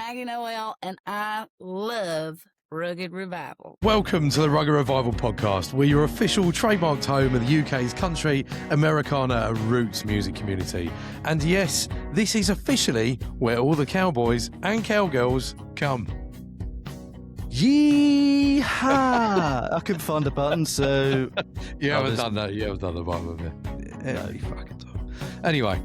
Maggie Noel, and I love Rugged Revival. Welcome to the Rugged Revival podcast. We're your official trademarked home of the UK's country, Americana Roots music community. And yes, this is officially where all the cowboys and cowgirls come. Yeehaw! I couldn't find a button, so... You haven't done that. You haven't done the button, have you? No, you fucking don't. Anyway,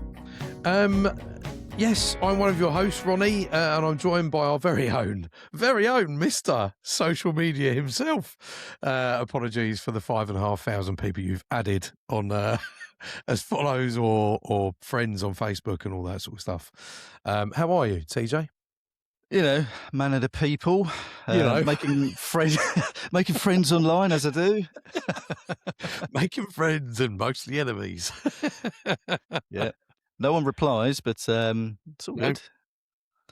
yes, I'm one of your hosts, Ronnie, and I'm joined by our very own Mr. Social Media himself. Apologies for the 5,500 people you've added on as follows or friends on Facebook and all that sort of stuff. How are you, TJ? You know, man of the people, making friends online as I do. Making friends and mostly enemies. Yeah. No one replies, but it's all good.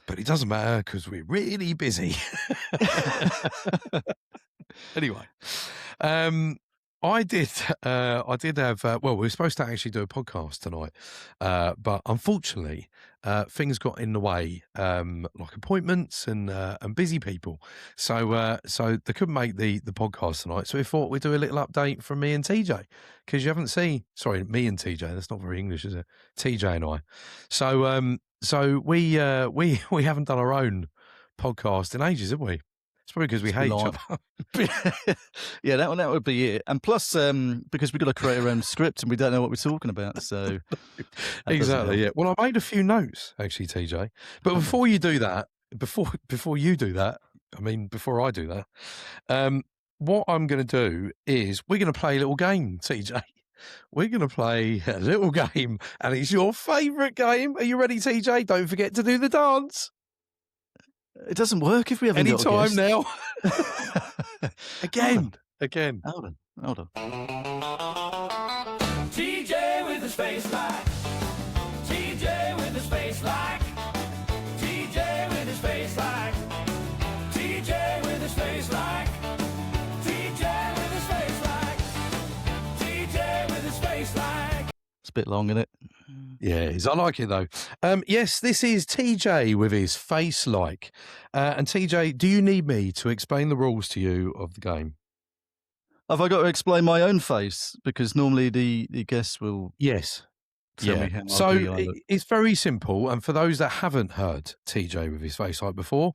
But it doesn't matter because we're really busy. Anyway, I did have, we were supposed to actually do a podcast tonight, but unfortunately, things got in the way, like appointments and busy people. So they couldn't make the podcast tonight. So we thought we'd do a little update from me and TJ, because you haven't seen, sorry, me and TJ, that's not very English, is it? TJ and I. So we haven't done our own podcast in ages, have we? It's probably because we hate each other. Yeah, that would be it. And plus, because we've got to create our own script and we don't know what we're talking about. So exactly, yeah. Well, I made a few notes actually, TJ. But before I do that, what I'm going to do is we're going to play a little game, TJ. We're going to play a little game, and it's your favourite game. Are you ready, TJ? Don't forget to do the dance. It doesn't work if we haven't got a guest. Any time now. Again. Hold on. TJ with his face like. TJ with his face like. TJ with his face like. TJ with his face like. TJ with his face like. TJ with his face like. It's a bit long, isn't it? Yeah, I like it though. Yes, this is TJ with his face like. And TJ, do you need me to explain the rules to you of the game? Have I got to explain my own face? Because normally the guests will... Yes. Tell me how it's very simple. And for those that haven't heard TJ with his face like before,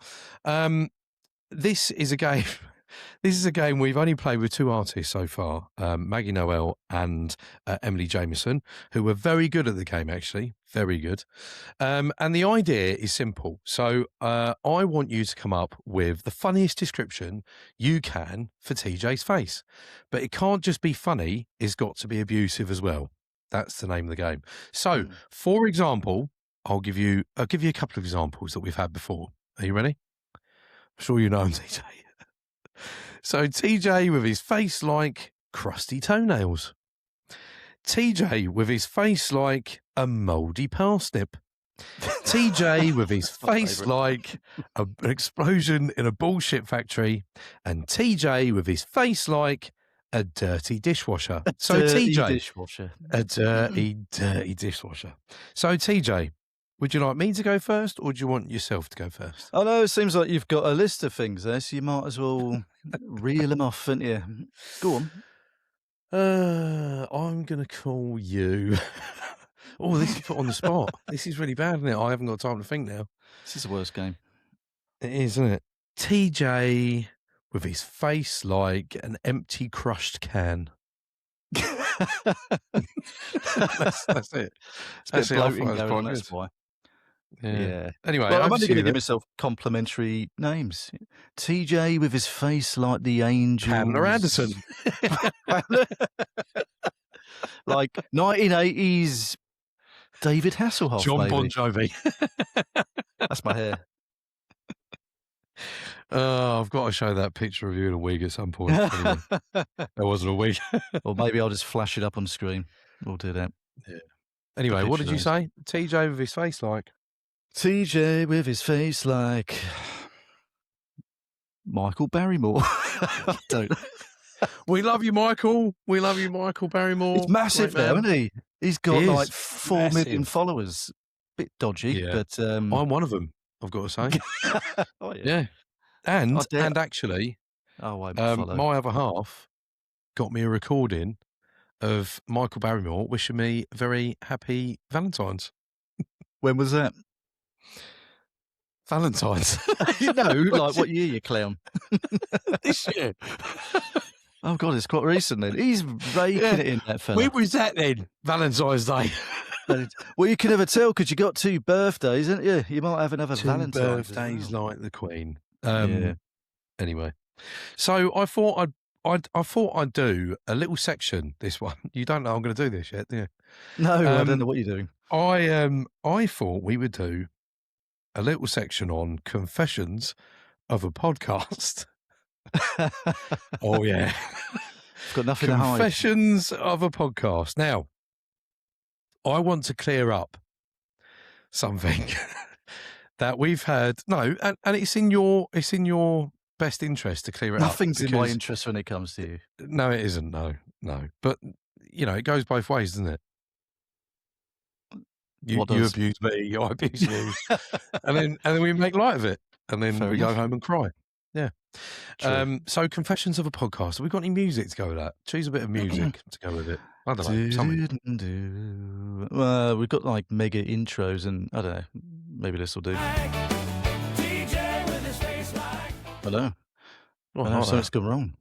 this is a game... This is a game we've only played with two artists so far, Maggie Noel and Emily Jameson, who were very good at the game, actually. Very good. And the idea is simple. So I want you to come up with the funniest description you can for TJ's face. But it can't just be funny. It's got to be abusive as well. That's the name of the game. So, for example, I'll give you a couple of examples that we've had before. Are you ready? I'm sure you know them, TJ. So TJ with his face like crusty toenails. TJ with his face like a mouldy parsnip. TJ with his face like an explosion in a bullshit factory. And TJ with his face like a dirty dishwasher. A dirty dishwasher. So TJ, would you like me to go first, or do you want yourself to go first? Oh, no, it seems like you've got a list of things there, so you might as well reel them off, haven't you? Go on. I'm going to call you... Oh, this is put on the spot. This is really bad, isn't it? I haven't got time to think now. This is the worst game. It is, isn't it? TJ with his face like an empty crushed can. That's it. It's a bit bloating going, that's why. Yeah. Anyway, well, I'm only going to give myself complimentary names. TJ with his face like the angel. Pamela Anderson. Like 1980s David Hasselhoff. John maybe. Bon Jovi. That's my hair. I've got to show that picture of you in a wig at some point. Anyway, that wasn't a wig. Or maybe I'll just flash it up on the screen. We'll do that. Yeah. Anyway, what did you say? TJ with his face like? TJ with his face like Michael Barrymore. I don't. We love you, Michael. We love you, Michael Barrymore. He's massive now, isn't he? He's got like 4 million followers. Bit dodgy, yeah. but I'm one of them. I've got to say. Oh yeah. Yeah. And I dare- and actually, Oh, I won't follow. my other half got me a recording of Michael Barrymore wishing me a very happy Valentine's. When was that? Valentine's. No, like what year, you clown? This year. Oh God, it's quite recent then. He's raking Yeah. it in, that fella. When was that then? Valentine's Day. Well, you can never tell because you got 2 birthdays, haven't you? You might have another 2 Valentine's. as birthdays well. like the Queen. Yeah. Anyway, so I thought I'd do a little section. This one, you don't know I'm going to do this yet, do you? No, I don't know what you're doing. I thought we would do a little section on confessions of a podcast. Oh yeah, I've got nothing to hide. confessions of a podcast. Now, I want to clear up something that we've had. No, and it's in your best interest to clear it Nothing's up. in my because- interest when it comes to you. No, it isn't. No. But it goes both ways, doesn't it? You What does? abuse me, I abuse you, and then we make light of it, and then Fair we enough. go home and cry. Yeah. True. So confessions of a podcast. Have we got any music to go with that? Choose a bit of music to go with it. I don't know. Something. Well, we've got like mega intros, and I don't know. Maybe this will do. TJ with his face like. Hello. Oh, I know like something's that. gone wrong.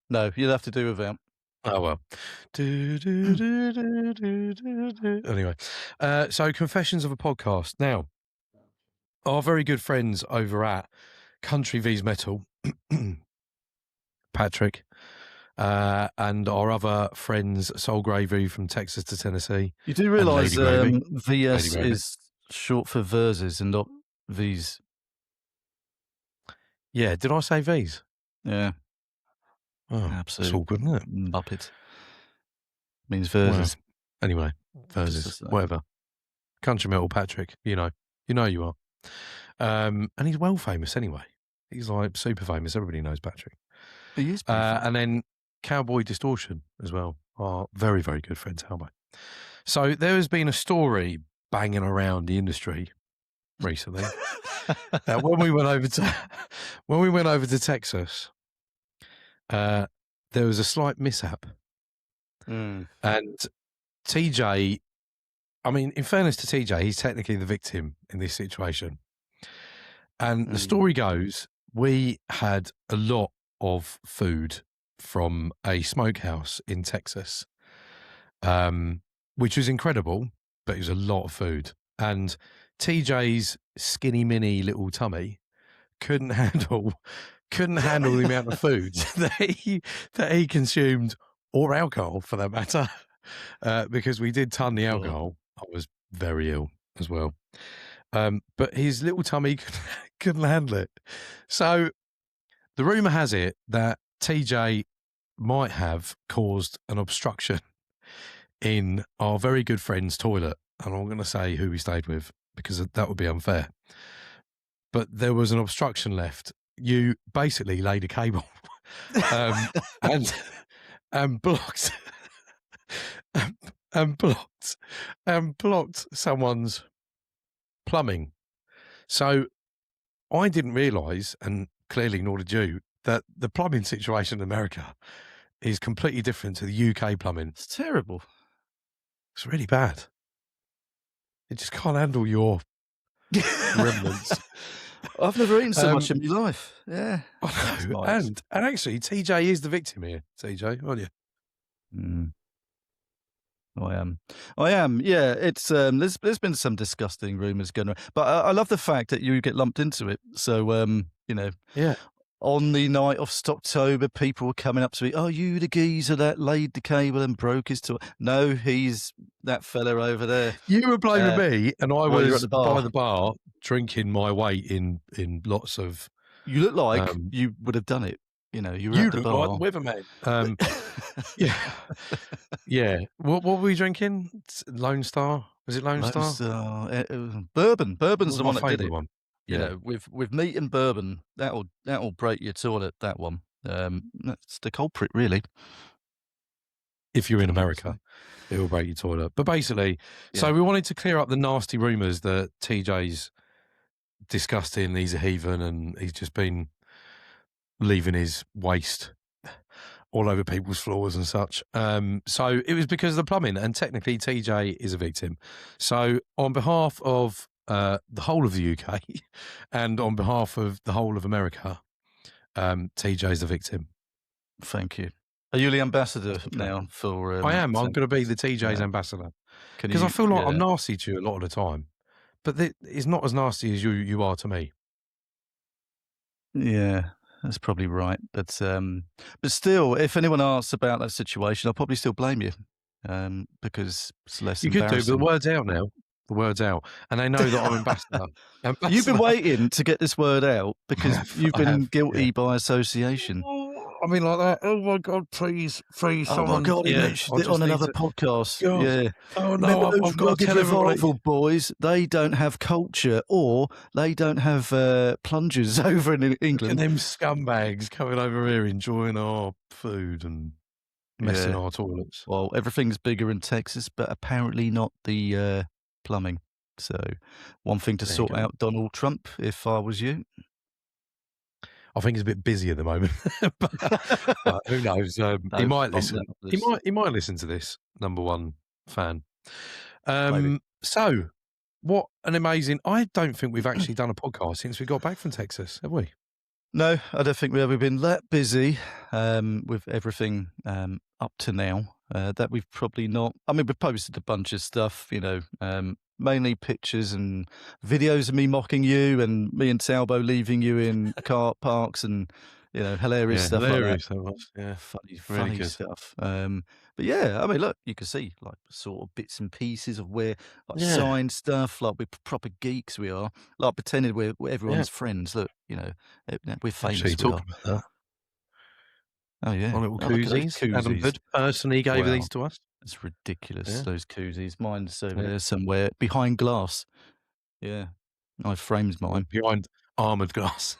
No, you'll have to do without. Oh well. Anyway, so confessions of a podcast. Now, our very good friends over at Country V's Metal, Patrick, and our other friends, Soul Gravy from Texas to Tennessee. You do realise Lady Gravy. VS Gravy. is short for verses and not V's. Yeah, did I say V's? Yeah, Oh, absolutely. It's all good, isn't it? Muppet. Means verses. Anyway, verses, Just to say. whatever. Country Metal Patrick, you know you are. And he's well famous anyway. He's like super famous. Everybody knows Patrick. He is pretty funny. And then Cowboy Distortion as well. Are very, very good friends, Cowboy. So there has been a story banging around the industry recently. That when we went over to Texas, there was a slight mishap. Mm. And TJ, I mean, in fairness to TJ, he's technically the victim in this situation. And the story goes, we had a lot of food from a smokehouse in Texas, which was incredible, but it was a lot of food. And TJ's skinny mini little tummy couldn't handle the amount of food that he consumed, or alcohol for that matter, because we did ton the alcohol. I was very ill as well. But his little tummy couldn't handle it. So the rumour has it that TJ might have caused an obstruction in our very good friend's toilet. And I'm going to say who we stayed with because that would be unfair. But there was an obstruction left. You basically laid a cable and blocked and blocked someone's plumbing. So I didn't realise, and clearly nor did you, that the plumbing situation in America is completely different to the UK plumbing. It's terrible. It's really bad. It just can't handle your remnants. I've never eaten so much in my life. Yeah. I know. Nice. And actually, TJ is the victim here. TJ, aren't you? Mm. I am. Yeah, it's there's been some disgusting rumours going around, but I love the fact that you get lumped into it. So Yeah. on the night of Stoptober, people were coming up to me. Oh, you the geezer that laid the cable and broke his toilet? No, he's that fella over there. You were blaming me, and I while you were was at the bar. by the bar drinking my weight in lots of. You look like you would have done it. You know, you were You at the look bar. like the weatherman. Yeah, yeah. What were we drinking? Lone Star? Was it Lone Star? Bourbon. Bourbon's What the was one my that did favourite it. one. You Yeah. know, with meat and bourbon, that'll break your toilet. That one. That's the culprit, really. If you're in America, it will break your toilet. But basically, so Yeah. we wanted to clear up the nasty rumours that TJ's disgusting. He's a heathen, and he's just been leaving his waste all over people's floors and such. So it was because of the plumbing, and technically TJ is a victim. So on behalf of the whole of the UK and on behalf of the whole of America, TJ is the victim. Thank you. Are you the ambassador now for? I am. I'm going to be the TJ's ambassador because I feel like I'm nasty to you a lot of the time, but it's not as nasty as you are to me. Yeah, that's probably right. But still, if anyone asks about that situation, I'll probably still blame you because it's less You could do, but embarrassing. the word's out now. The word's out, and they know that I'm ambassador. You've been waiting to get this word out because you've been guilty by association. I mean, like that. Oh my God! Please, someone. Oh my God! He mentioned it on another podcast. God. Yeah. Oh no! Remember I've got to tell everybody. Revival boys. They don't have culture, or they don't have plungers over in England. And them scumbags coming over here enjoying our food and messing our toilets. Well, everything's bigger in Texas, but apparently not the plumbing. So, one thing to sort out Donald Trump if I was you. I think he's a bit busy at the moment, but who knows? He might listen. He might listen to this. Number one fan. So, what an amazing! I don't think we've actually done a podcast since we got back from Texas, have we? No, I don't think we've ever been that busy with everything up to now. That we've probably not. I mean, we've posted a bunch of stuff, mainly pictures and videos of me mocking you and me and Talbo leaving you in car parks and, hilarious stuff like that. Yeah, funny stuff. But yeah, I mean, look, you can see like sort of bits and pieces of where signed stuff, like we're proper geeks we are, like pretending we're everyone's friends. Look, we're famous. Actually, talking about that. Oh yeah, our little koozies. Adam Hood personally gave these to us. It's ridiculous, those koozies. Mine's over there somewhere behind glass. Yeah, I framed mine. Behind armoured glass.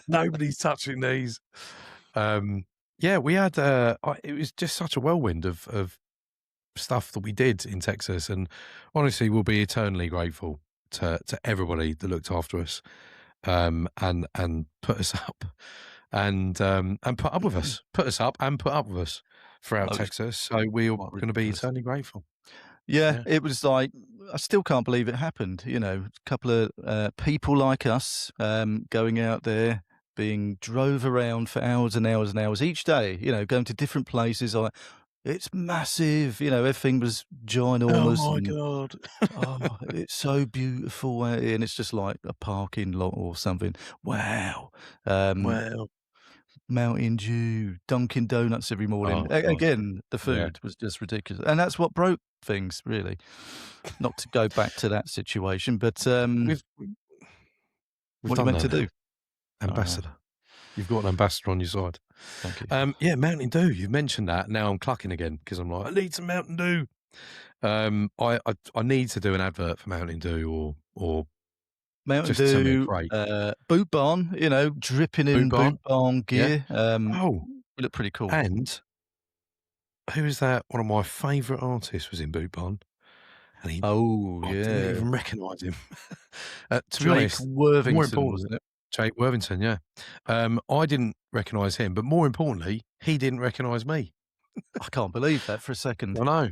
Nobody's touching these. We had, it was just such a whirlwind of stuff that we did in Texas. And honestly, we'll be eternally grateful to everybody that looked after us and put us up. And put up with us, put us up and put up with us throughout Texas. So we're going to be eternally grateful. Yeah, it was like, I still can't believe it happened. A couple of people like us going out there, being drove around for hours and hours and hours each day, going to different places. It's massive, everything was ginormous. Oh my God. It's so beautiful. And it's just like a parking lot or something. Wow. Wow. Mountain Dew, Dunkin' Donuts every morning. Again, the food was just ridiculous. And that's what broke things, really. Not to go back to that situation, but what are you meant to do? Ambassador. You've got an ambassador on your side. Thank you. Mountain Dew. You've mentioned that. Now I'm clucking again because I'm like, I need some Mountain Dew. I need to do an advert for Mountain Dew or Mountain Dew, Boot Barn, dripping in Boot Barn gear. Yeah. You look pretty cool. And who is that? One of my favourite artists was in Boot Barn. And I didn't even recognise him. To be honest, Worthington, wasn't it? Jake Worthington, yeah. I didn't recognise him, but more importantly, he didn't recognise me. I can't believe that for a second. I know.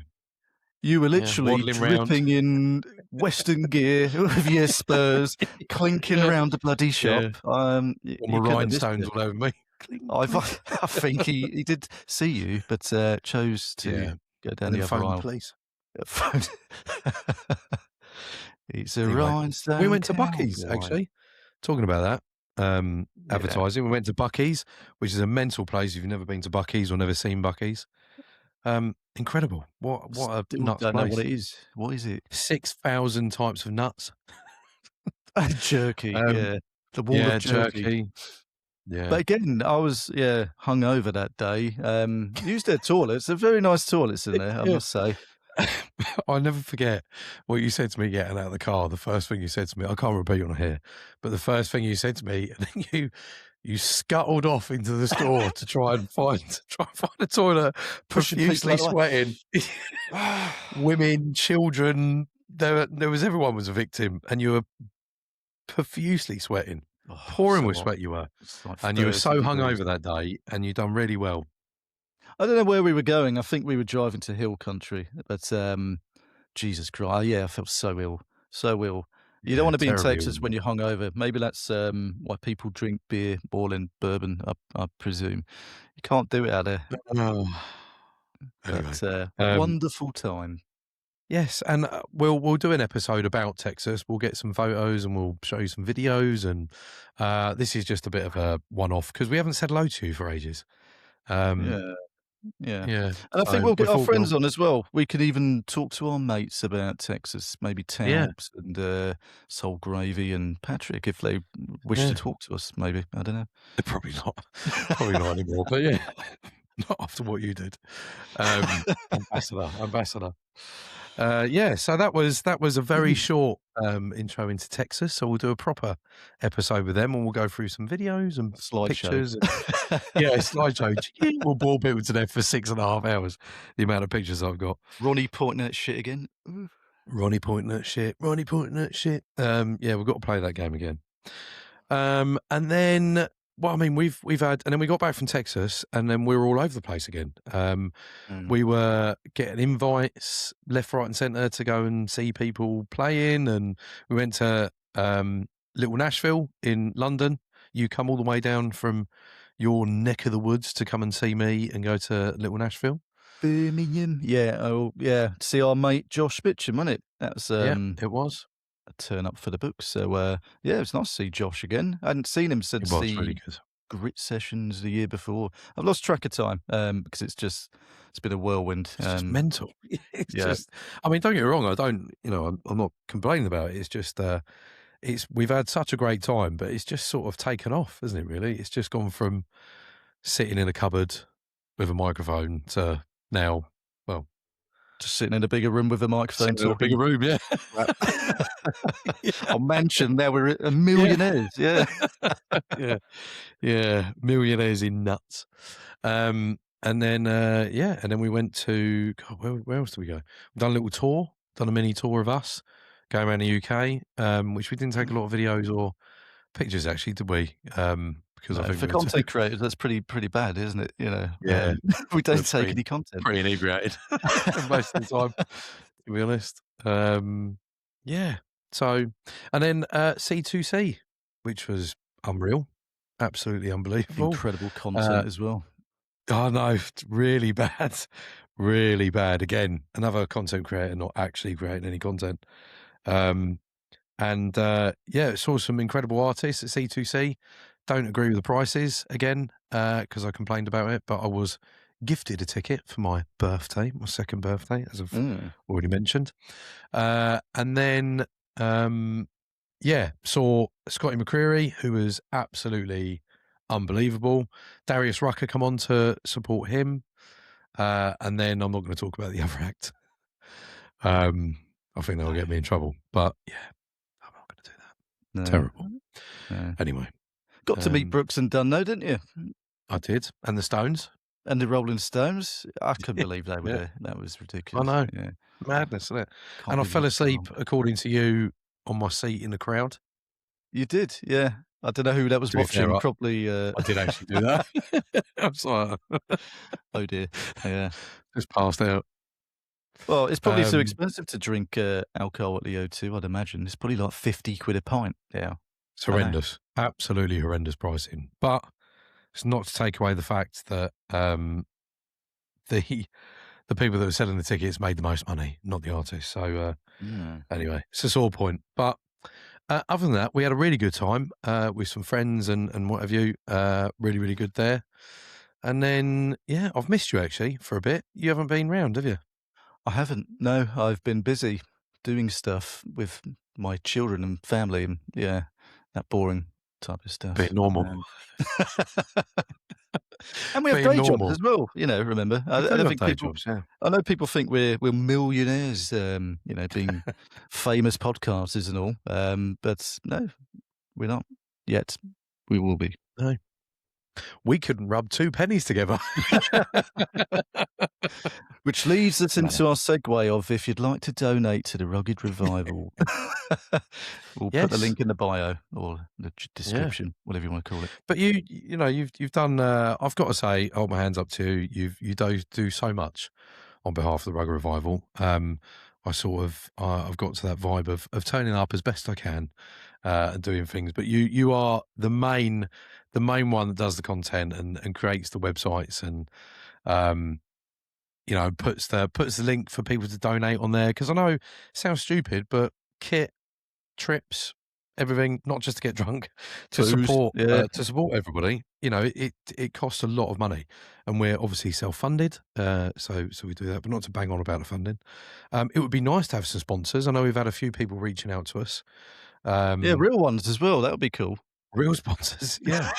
You were literally dripping in Western gear with your spurs, clinking around the bloody shop. My rhinestones all over me. I think he did see you, but chose to go down the other aisle. Please. It's a rhinestone. We went to Bucky's, actually. Talking about that, advertising. We went to Bucky's, which is a mental place if you've never been to Bucky's or never seen Bucky's. Incredible. What a nuts don't place. know what it is. What is it? 6,000 types of nuts. Jerky, The wall of jerky. Yeah. But again, I was hungover that day. Used their toilets. They're very nice toilets in there, I must say. I'll never forget what you said to me getting out of the car. The first thing you said to me, I can't repeat on here, but the first thing you said to me, and then you scuttled off into the store to try and find a toilet, profusely sweating. Women, children, there was everyone was a victim, and you were profusely sweating, Oh, pouring so with hot. sweat you were. It's like And you were 30 so degrees. hungover that day, and you done really well. I don't know where we were going. I think we were driving to hill country, but Jesus Christ, yeah, I felt so ill, so ill. You don't Yeah, want to be in terribly Texas when you're hungover. Maybe that's why people drink beer more than bourbon, I presume. You can't do it out there, Oh. Anyway, but um, wonderful time. yes, and we'll do an episode about Texas. We'll get some photos and we'll show you some videos. And this is just a bit of a one-off because we haven't said hello to you for ages. Yeah. Yeah, And I think so we'll we get our thought friends on as well. We could even talk to our mates about Texas, maybe Yeah. Talbs and Soul Gravy and Patrick if they wish Yeah. to talk to us. Maybe, I don't know. Probably not anymore. But yeah, not after what you did, ambassador. Yeah, so that was a very short intro into Texas. So we'll do a proper episode with them, and we'll go through some videos and Slideshow. pictures. And, yeah, slideshow. We'll bore people to death for 6.5 hours. The amount of pictures I've got. Ronnie pointing at shit again. Ronnie pointing at shit. Yeah, we've got to play that game again. And then, well, I mean, we've had, and then we got back from Texas, and then we were all over the place again. We were getting invites left, right, and centre to go and see people playing, and we went to Little Nashville in London. You come all the way down from your neck of the woods to come and see me and go to Little Nashville. Birmingham. Yeah. Oh, yeah. See our mate Josh Bitcham, wasn't it? That was Yeah, it was. a turn up for the book. So yeah, it was nice to see Josh again. I hadn't seen him It since was the really good. Grit sessions the year before. I've lost track of time because it's been a whirlwind. It's just mental. It's yeah. just, I mean, don't get me wrong. I don't, I'm not complaining about it. It's just, we've had such a great time, but it's just sort of taken off, isn't it? Really, it's just gone from sitting in a cupboard with a microphone to now, well, just sitting in a bigger room with a microphone, sitting in a bigger room. Yeah, a mansion. Now we're a millionaires. Yeah, yeah, millionaires in nuts. And then and then we went to, God, where else did we go? We've done a little tour, done a mini tour of us going around the UK, which we didn't take a lot of videos or pictures actually, did we? Because I think for content creators, that's pretty bad, isn't it? Yeah, we don't take any content. Pretty inebriated most of the time, to be honest. Yeah. So, and then C2C, which was unreal, absolutely unbelievable, Incredible content as well. Oh no, really bad, really bad. Again, another content creator not actually creating any content. Yeah, saw some incredible artists at C2C. Don't agree with the prices again because I complained about it, but I was gifted a ticket for my birthday, my second birthday, as I've already mentioned. And then, saw Scotty McCreery, who was absolutely unbelievable. Darius Rucker come on to support him. And then I'm not going to talk about the other act. I think that'll get me in trouble. But yeah, I'm not going to do that. No. Terrible. No. Anyway. Got to meet Brooks and Dunn, though, didn't you? I did. And the Stones. And the Rolling Stones. I couldn't believe they were there. That was ridiculous. I know. Yeah. Madness, isn't it? Can't And I believe fell it's asleep, gone. according to you, on my seat in the crowd. You did, yeah. I don't know who that was To be watching. fair, Probably. I did actually do that. I was like, oh dear. Yeah. just passed out. Well, it's probably too expensive to drink alcohol at the O2, I'd imagine. It's probably like 50 quid a pint now. It's horrendous. Absolutely horrendous pricing. But it's not to take away the fact that the people that were selling the tickets made the most money, not the artists. So anyway, it's a sore point. But other than that, we had a really good time with some friends and what have you. Really, really good there. And then, yeah, I've missed you actually for a bit. You haven't been round, have you? I haven't. No, I've been busy doing stuff with my children and family and, yeah, that boring type of stuff. Bit normal. And we have day jobs as well, remember. I don't think day people, jobs, yeah. I know people think we're millionaires, being famous podcasters and all. But no, we're not yet. We will be. No. We couldn't rub 2 pennies together. Which leads us into our segue of if you'd like to donate to the Rugged Revival. We'll put the Yes. link in the bio or the description, whatever you want to call it. But you know, you've done. I've got to say, hold my hands up to you. You do so much on behalf of the Rugger Revival. I sort of I've got to that vibe of turning up as best I can and doing things. But you are the main one that does the content and creates the websites and you know, puts the link for people to donate on there, because I know it sounds stupid, but kit, trips, everything, not just to get drunk, to Food, support everybody. You know, it costs a lot of money, and we're obviously self-funded, so we do that, but not to bang on about the funding. It would be nice to have some sponsors. I know we've had a few people reaching out to us. yeah, real ones as well. That would be cool. Real sponsors, yeah.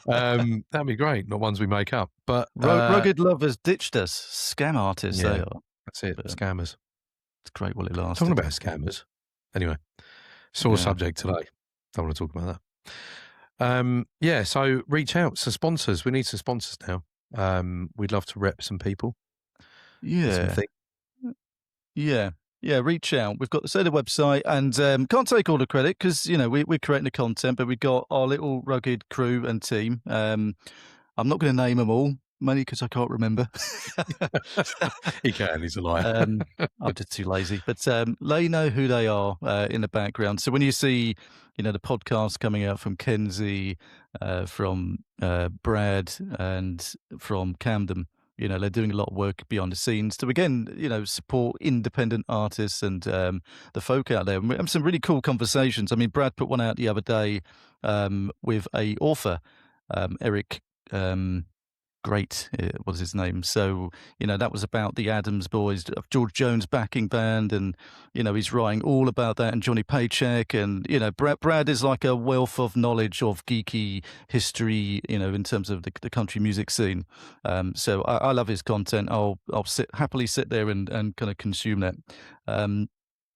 That'd be great. Not ones we make up, but Rugged Lovers ditched us. Scam artists, they are. That's it. But Scammers. it's great while it lasts. Talking about scammers. Anyway, sore subject today. Don't want to talk about that. Yeah, so reach out. Some sponsors. We need some sponsors now. We'd love to rep some people. Yeah. Yeah, reach out. We've got the website, and can't take all the credit because, you know, we're creating the content, but we've got our little rugged crew and team. I'm not going to name them all, mainly because I can't remember. He can, he's a liar. I'm just too lazy. But they know who they are in the background. So when you see, you know, the podcast coming out from Kenzie, from Brad, and from Camden, you know, they're doing a lot of work behind the scenes to, again, you know, support independent artists and the folk out there. And we have some really cool conversations. I mean, Brad put one out the other day with a author, Eric Great, was his name. So, you know, that was about the Adams Boys, of George Jones' backing band, and, you know, he's writing all about that, and Johnny Paycheck, and, you know, Brad is like a wealth of knowledge of geeky history, you know, in terms of the country music scene. So I love his content. I'll happily sit there and kind of consume that.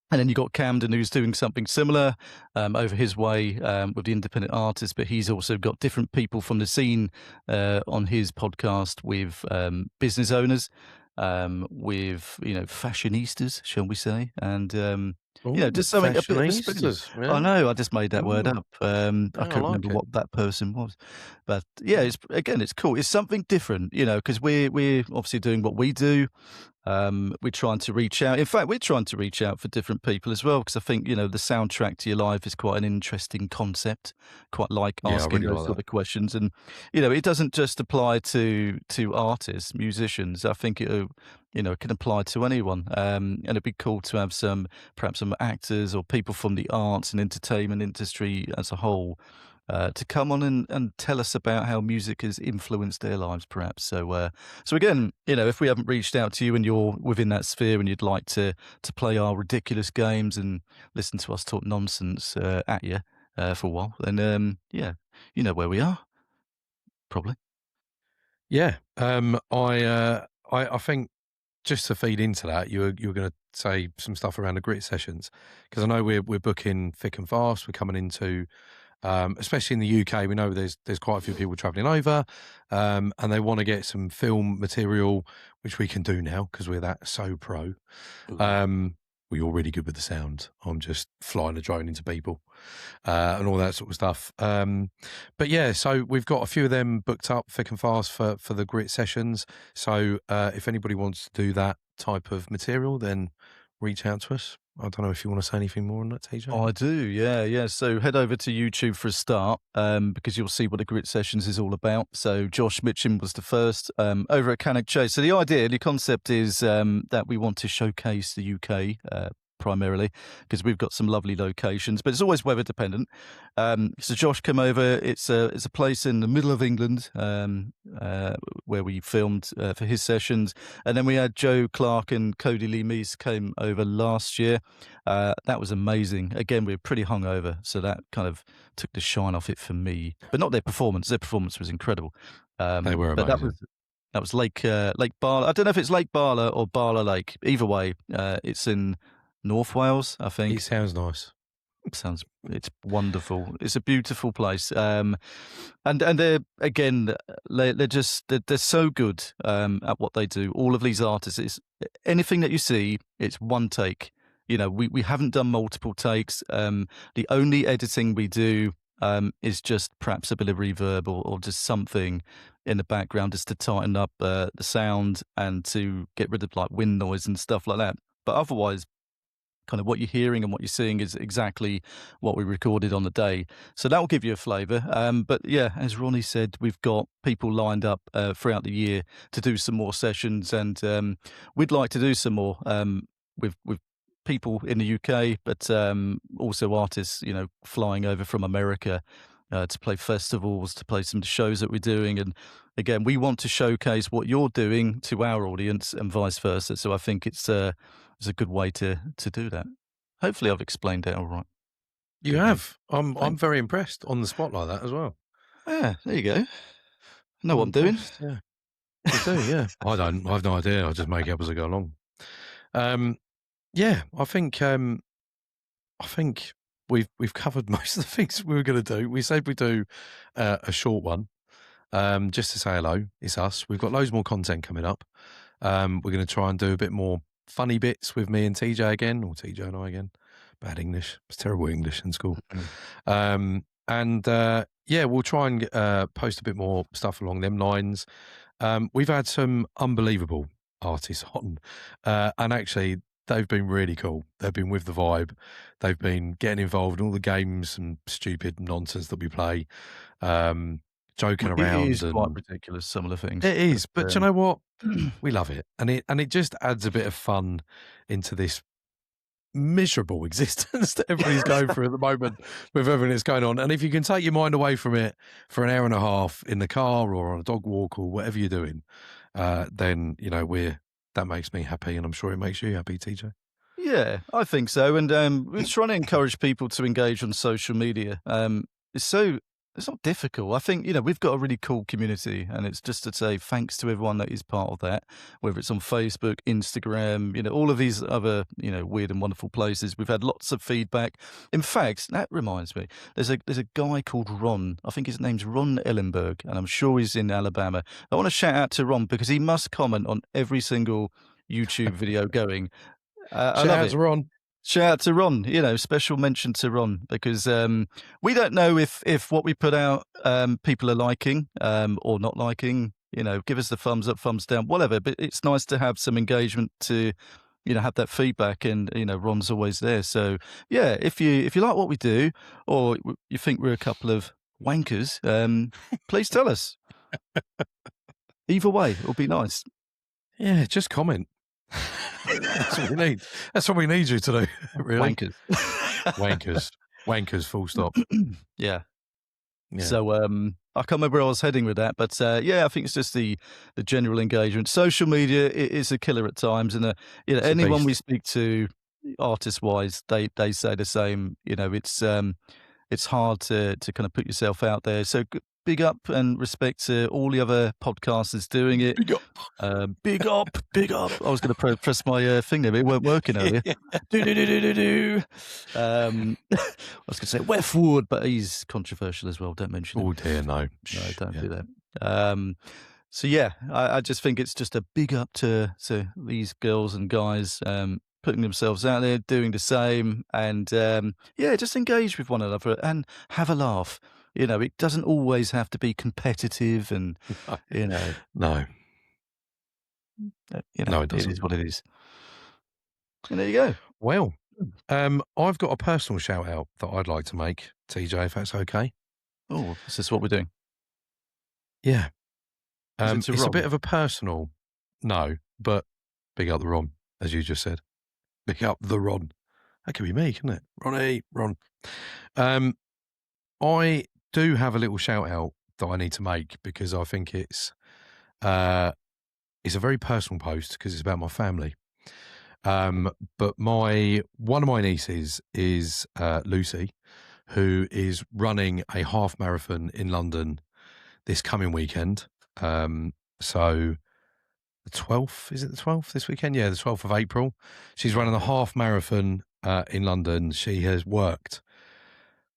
And then you got Camden, who's doing something similar over his way with the independent artists, but he's also got different people from the scene on his podcast with business owners, with, you know, fashionistas, shall we say, and you know, just something a bit of yeah. I know, I just made that word up. I can't remember what that person was, but yeah, it's cool. It's something different, you know, because we're obviously doing what we do. We're trying to reach out. In fact, we're trying to reach out for different people as well, because I think, you know, the soundtrack to your life is quite an interesting concept. Quite like asking those sort of questions, and, you know, it doesn't just apply to artists, musicians. I think it, you know, it can apply to anyone. And it'd be cool to have perhaps some actors or people from the arts and entertainment industry as a whole to come on and tell us about how music has influenced their lives, perhaps. So again, you know, if we haven't reached out to you and you're within that sphere and you'd like to play our ridiculous games and listen to us talk nonsense at you for a while, then yeah, you know where we are, probably. Yeah, I think, just to feed into that, you were going to say some stuff around the grit sessions, because I know we're booking thick and fast. We're coming into, especially in the UK, we know there's quite a few people travelling over, and they want to get some film material, which we can do now because we're so pro. You're really good with the sound. I'm just flying a drone into people and all that sort of stuff. But yeah, so we've got a few of them booked up thick and fast for the grit sessions. So if anybody wants to do that type of material, then reach out to us. I don't know if you want to say anything more on that, TJ. Oh, I do, yeah. So head over to YouTube for a start, because you'll see what the grit sessions is all about. So Josh Mitchum was the first over at Cannock Chase. So the concept is that we want to showcase the UK primarily, because we've got some lovely locations, but it's always weather dependent. So Josh came over. It's a place in the middle of England where we filmed for his sessions, and then we had Joe Clark and Cody Lee Meese came over last year. That was amazing. Again, we were pretty hungover, so that kind of took the shine off it for me, but not their performance. Their performance was incredible. They were amazing. But that was Lake Barla. I don't know if it's Lake Barla or Barla Lake. Either way, it's in North Wales, I think. It sounds nice. It's wonderful. It's a beautiful place. And they're, again, they're so good at what they do. All of these artists, it's anything that you see, it's one take. we haven't done multiple takes. The only editing we do is just perhaps a bit of reverb or just something in the background just to tighten up the sound and to get rid of like wind noise and stuff like that. But otherwise, kind of what you're hearing and what you're seeing is exactly what we recorded on the day. So that will give you a flavour. But yeah, as Ronnie said, we've got people lined up throughout the year to do some more sessions, and we'd like to do some more with people in the UK, but also artists, flying over from America to play festivals, to play some shows that we're doing. And again, we want to showcase what you're doing to our audience and vice versa. So I think it's a good way to do that. Hopefully I've explained it all right. You Good, have. I'm Thanks. very impressed on the spot like that as well. Yeah, there you go. Know what I'm doing. Impressed, yeah. You do, yeah. I don't. I have no idea. I just make it up as I go along. Yeah, I think we've covered most of the things we were going to do. We said we'd do a short one, just to say hello. It's us. We've got loads more content coming up. We're going to try and do a bit more funny bits with me and TJ again, or TJ and I again. Bad English. It's terrible English in school. Yeah, we'll try and post a bit more stuff along them lines. We've had some unbelievable artists on, and actually they've been really cool. They've been with the vibe. They've been getting involved in all the games and stupid nonsense that we play, joking around. It is and quite ridiculous, some of the things. It is, but you know what? We love it, and it just adds a bit of fun into this miserable existence that everybody's going through at the moment with everything that's going on. And if you can take your mind away from it for an hour and a half in the car or on a dog walk or whatever you're doing, then that makes me happy, and I'm sure it makes you happy, TJ. Yeah, I think so. And we're trying to encourage people to engage on social media. It's not difficult. I think, we've got a really cool community, and it's just to say thanks to everyone that is part of that, whether it's on Facebook, Instagram, all of these other, weird and wonderful places. We've had lots of feedback. In fact, that reminds me, there's a guy called Ron. I think his name's Ron Ellenberg, and I'm sure he's in Alabama. I want to shout out to Ron because he must comment on every single YouTube video going. Shout out to Ron. Shout out to Ron, special mention to Ron, because we don't know if what we put out people are liking or not liking. Give us the thumbs up, thumbs down, whatever. But it's nice to have some engagement to, have that feedback, and Ron's always there. So yeah, if you like what we do, or you think we're a couple of wankers, please tell us. Either way, it'll be nice. Yeah, just comment. That's what we need. That's what we need you to do. Really, wankers. Full stop. Yeah. So I can't remember where I was heading with that, but yeah, I think it's just the general engagement. Social media is a killer at times, and anyone we speak to, artist wise, they say the same. It's hard to kind of put yourself out there. So big up and respect to all the other podcasters doing it. Big up. Big up, big up. I was going to press my thing there, but it weren't working earlier. Do. I was going to say Westwood, but he's controversial as well. Don't mention him. Oh dear, no. No, don't do that. So yeah, I just think it's just a big up to these girls and guys putting themselves out there, doing the same, and just engage with one another and have a laugh. It doesn't always have to be competitive, and No. No, it doesn't. It is what it is. And there you go. Well, I've got a personal shout out that I'd like to make, TJ, if that's okay. Oh, is this what we're doing? Yeah. It's a bit of a personal, no, but big up the Ron, as you just said. Big up the Ron. That could be me, couldn't it? Ron. I do have a little shout out that I need to make because I think it's a very personal post because it's about my family. But one of my nieces is Lucy, who is running a half marathon in London this coming weekend. So the 12th, is it the 12th this weekend? Yeah, the 12th of April. She's running a half marathon in London. She has worked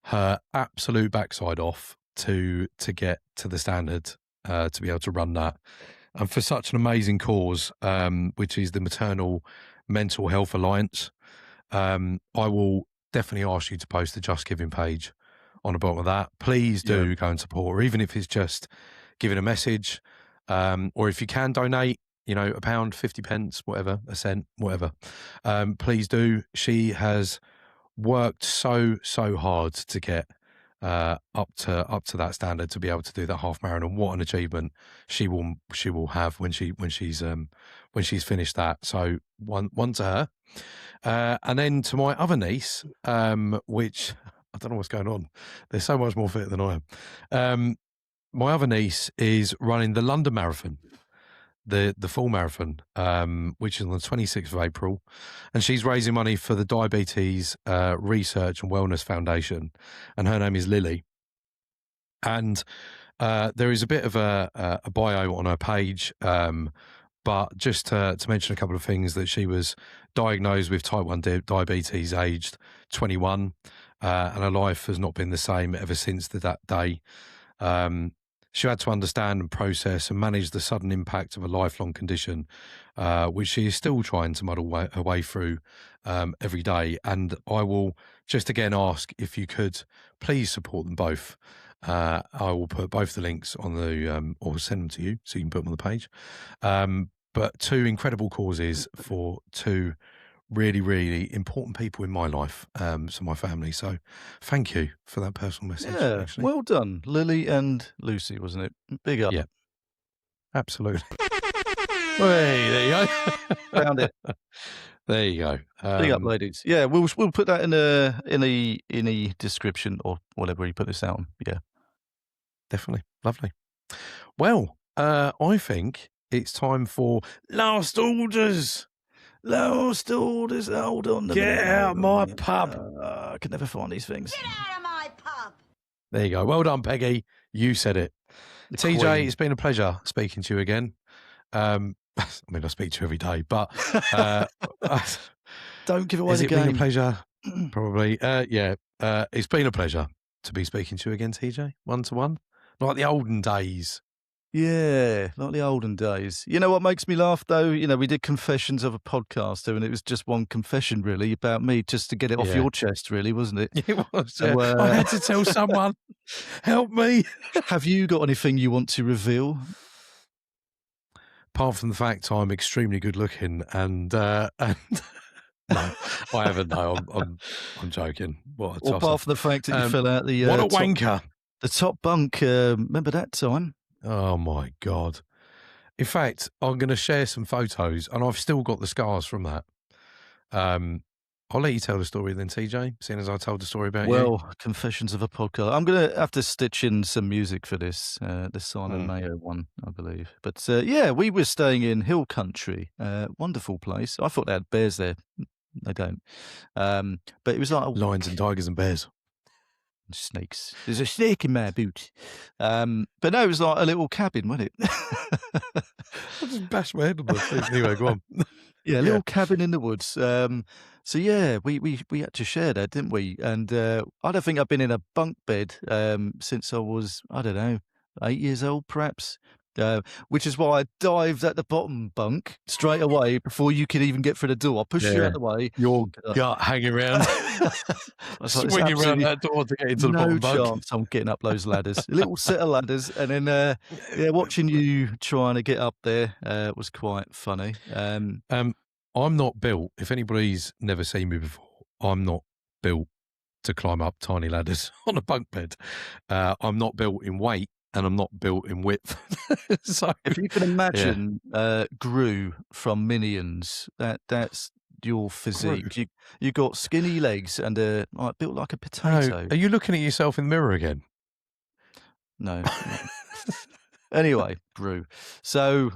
her absolute backside off to get to the standard to be able to run that, and for such an amazing cause, which is the Maternal Mental Health Alliance. I will definitely ask you to post the Just Giving page on the bottom of that. Please do go and support her, even if it's just giving a message, or if you can donate, £1, 50 pence, whatever, a cent, whatever. Please do. She has worked so hard to get up to that standard, to be able to do that half marathon. What an achievement she will have when she's finished that. So one to her, and then to my other niece, which I don't know what's going on. They're so much more fit than I am. My other niece is running the London Marathon, the full marathon, which is on the 26th of April, and she's raising money for the Diabetes Research and Wellness Foundation, and her name is Lily. And there is a bit of a bio on her page, but just to mention a couple of things: that she was diagnosed with type 1 diabetes aged 21, and her life has not been the same ever since that day. She had to understand and process and manage the sudden impact of a lifelong condition, which she is still trying to muddle her way through every day. And I will just again ask if you could please support them both. I will put both the links on the, or send them to you so you can put them on the page. But two incredible causes for two really, really important people in my life, so my family. So thank you for that personal message. Yeah, actually. well done, Lily and Lucy, wasn't it? Big up. Yeah, absolutely. Hey, there you go. Found it. There you go. Big up, ladies. Yeah, we'll put that in a description or whatever you put this out on. Yeah, definitely. Lovely. Well, I think it's time for last orders. Last orders. Hold on. Get out my pub. I can never find these things. Get out of my pub. There you go. Well done, Peggy. You said it. The TJ, Queen. it's been a pleasure speaking to you again. I mean, I speak to you every day, but Don't give away has the it game. been a pleasure? Probably. Yeah. It's been a pleasure to be speaking to you again, TJ, 1-to-1, like the olden days. Yeah, like the olden days. You know what makes me laugh, though? We did Confessions of a Podcaster, and it was just one confession, really, about me, just to get it off your chest, really, wasn't it? It was. So, I had to tell someone, help me. Have you got anything you want to reveal? Apart from the fact I'm extremely good looking, and no, I haven't. No, I'm joking. What a Or tosser. apart from the fact that you fell out the what a wanker. The top bunk. Remember that time? Oh my God. In fact, I'm going to share some photos, and I've still got the scars from that. I'll let you tell the story then, TJ, seeing as I told the story about you. Well, Confessions of a Podcast. I'm going to have to stitch in some music for this, the Simon Mayo one, I believe. But yeah, we were staying in Hill Country, wonderful place. I thought they had bears there. They don't. But it was like lions and tigers and bears. Snakes. There's a snake in my boot. But no, it was like a little cabin, wasn't it? I just bashed my head on the thing. Anyway, go on. Yeah, a little cabin in the woods. So yeah, we had to share that, didn't we? And I don't think I've been in a bunk bed since I was, I don't know, 8 years old, perhaps. Which is why I dived at the bottom bunk straight away before you could even get through the door. I pushed you out the way. Your gut hanging around, swinging around that door to get into the bottom bunk. No chance I'm getting up those ladders. A little set of ladders. And then, watching you trying to get up there was quite funny. I'm not built, if anybody's never seen me before, I'm not built to climb up tiny ladders on a bunk bed. I'm not built in weight. And I'm not built in width. So if you can imagine Gru from Minions, that's your physique. You got skinny legs and built like a potato. Are you looking at yourself in the mirror again? No. Anyway, Gru. So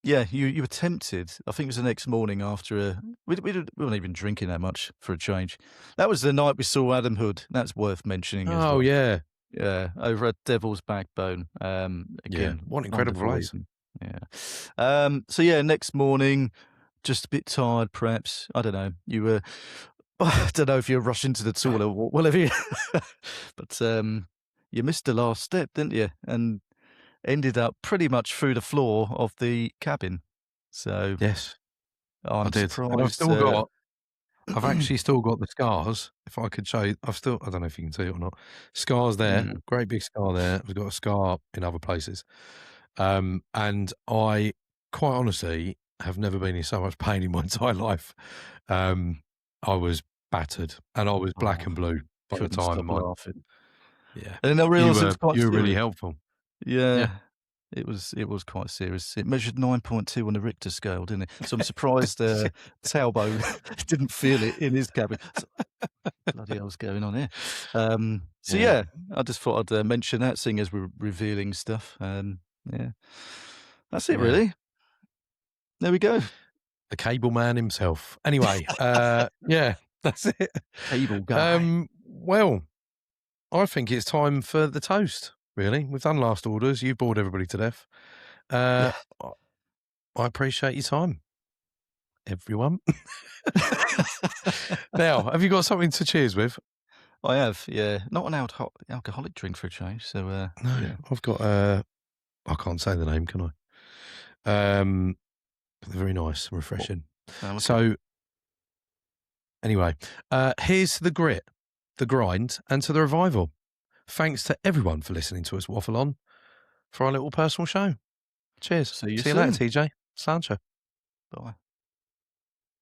yeah, you were tempted. I think it was the next morning after we weren't even drinking that much for a change. That was the night we saw Adam Hood. That's worth mentioning. As well. Yeah. Yeah, over at Devil's Backbone. Again, what an incredible place. Yeah. So yeah, next morning, just a bit tired, perhaps. I don't know. You were. I don't know if you were rushing to the toilet or whatever. But you missed the last step, didn't you? And ended up pretty much through the floor of the cabin. So yes, I did. surprised. And I've still got I've actually still got the scars. If I could show you, I don't know if you can see it or not. Scars there, great big scar there. I've got a scar in other places. And I, quite honestly, have never been in so much pain in my entire life. I was battered, and I was black and blue by the Couldn't time. stop laughing. Yeah. And then I realised it was quite you were serious. really helpful. Yeah. It was quite serious. It measured 9.2 on the Richter scale, didn't it? So I'm surprised Talbot didn't feel it in his cabin. Bloody hell's going on here? Yeah, I just thought I'd mention that, seeing as we're revealing stuff. Yeah, that's it, really. There we go. The cable man himself. Anyway, yeah, that's it. Cable guy. Well, I think it's time for the toast. Really, we've done last orders. You've bored everybody to death. I appreciate your time, everyone. Now, have you got something to cheers with? I have, yeah. Not an alcoholic drink for a change. So no, yeah. I've got. I can't say the name, can I? Very nice, refreshing. Okay. So, anyway, here's to the grit, the grind, and to the revival. Thanks to everyone for listening to us waffle on for our little personal show. Cheers. See you later, soon. TJ. Sancho. Bye.